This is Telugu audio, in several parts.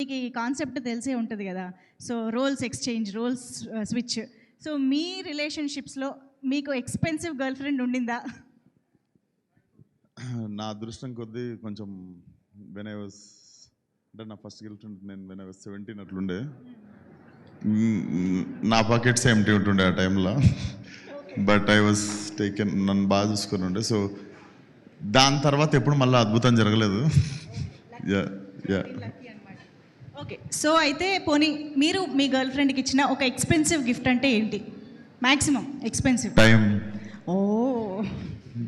మీకు ఈ కాన్సెప్ట్ తెలిసే ఉంటుంది కదా. So roles exchange, roles switch. So మీ రిలేషన్షిప్స్లో మీకు ఎక్స్పెన్సివ్ గర్ల్ ఫ్రెండ్ ఉండిందా? నా అదృష్టం కొద్దీ కొంచెం వెన్ ఐ వాజ్ అంటే నా ఫస్ట్ గర్ల్ ఫ్రెండ్ నేను వెన్ ఐ వాజ్ 17 అట్లుండే. నా పాకెట్స్ ఎంటీ ఉంటుండే ఆ టైంలో. బట్ ఐ వాజ్ టేకెన్, నన్ను బాగా చూసుకొని ఉండే. సో దాని తర్వాత ఎప్పుడు మళ్ళీ అద్భుతం జరగలేదు. ఓకే. సో అయితే పోనీ మీరు మీ గర్ల్ ఫ్రెండ్కి ఇచ్చిన ఒక ఎక్స్పెన్సివ్ గిఫ్ట్ అంటే ఏంటి? Maximum expensive time. ఓ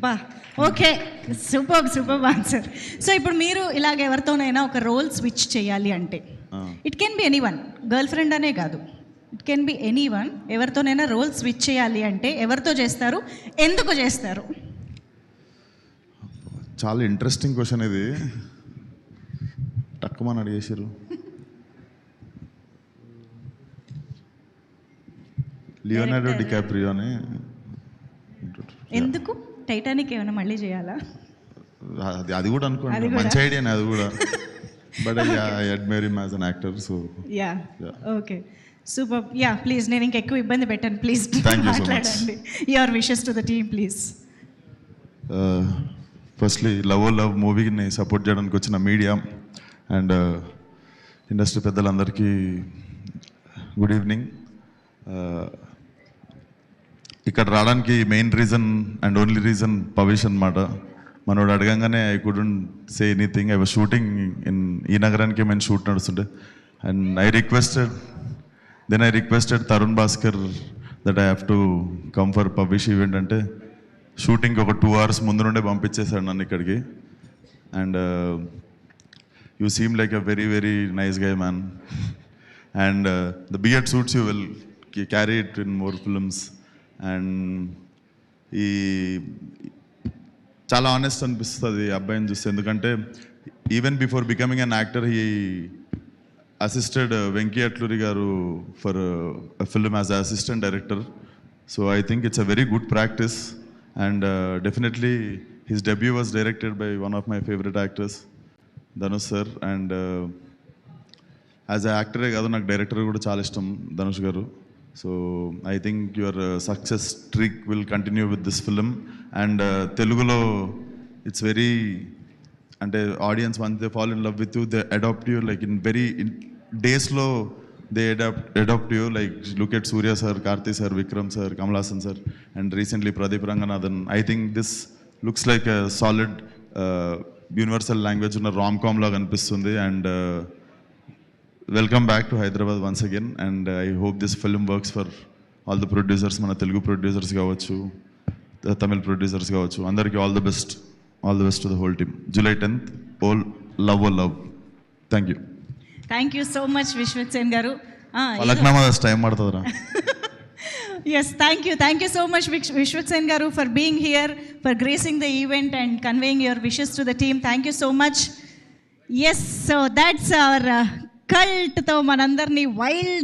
బా, ఓకే, సూపర్ ఆన్సర్. సో ఇప్పుడు మీరు ఇలాగ ఎవరితోనైనా ఒక రోల్ స్విచ్ చేయాలి అంటే, it can be anyone, girl friend అనే కాదు, ఇట్ కెన్ బి ఎనీవన్. ఎవరితోనైనా రోల్ స్విచ్ చేయాలి అంటే ఎవరితో చేస్తారు, ఎందుకు చేస్తారు? చాలా ఇంట్రెస్టింగ్ క్వశ్చన్ ఇది. టక్కుమని అడిగేసారు. లియోనార్డో డికాప్రియో అని. ఎందుకు? టైటానిక్ ఏమైనా మళ్ళీ చేయాలా? అది కూడా అనుకోండి, మంచి ఐడియానే అది కూడా. But I admire him as an actor. So yeah, okay, super. Yeah, please, నేను ఇంకెక్కువ ఇబ్బంది పెట్టాను, ప్లీజ్ మాట్లాడండి. Your wishes to the team please. Firstly love మూవీని సపోర్ట్ చేయడానికి వచ్చిన మీడియా అండ్ ఇండస్ట్రీ పెద్దలందరికీ గుడ్ ఈవినింగ్. ఇక్కడ రావడానికి main reason and only reason Pavish అనమాట. మనోడు అడగంగానే I couldn't say anything. I was shooting in ఈ నగరానికి మేము షూట్ నడుస్తుండే. And I requested Tarun Bhaskar that I have to come for Pavish event. అంటే షూటింగ్ ఒక 2 hours ముందు నుండే పంపించేశాడు నన్ను ఇక్కడికి. And you seem like a very very nice guy man. And the beard suits you will carry it in more films. And ఈ చాలా ఆనెస్ట్ అనిపిస్తుంది అబ్బాయిని చూస్తే. ఎందుకంటే even before becoming an actor he assisted Venky Atluri garu for film as assistant director. So I think it's a very good practice. And definitely his debut was directed by one of my favourite actors, Dhanush sir. And as a యాక్టరే కాదు, నాకు డైరెక్టర్ కూడా చాలా ఇష్టం, Dhanush garu. So I think your success trick will continue with this film. And తెలుగులో ఇట్స్ వెరీ, అంటే audience once they fall in love with you, they adopt you like in very డేస్లో they adopt you. Like look at Suriya sir, Karthi sir, Vikram sir, Kamal Haasan sir, and recently Pradeep Ranganathan. I think this looks like a solid universal language ఉన్న రామ్-కామ్ లాగా అనిపిస్తుంది. And welcome back to Hyderabad once again. And I hope this film works for all the producers, మన తెలుగు ప్రొడ్యూసర్స్ కావచ్చు, తమిళ్ ప్రొడ్యూసర్స్ కావచ్చు, అందరికీ all the best to the whole team. July 10th, all love. Thank you so much Vishwak Sen garu. Falaknuma time పడుతుందిరా. Yes, thank you so much Vishwak Sen garu for being here, for gracing the event and conveying your wishes to the team. Thank you so much. Yes, so that's our cult తో మనందరినీ వైల్డ్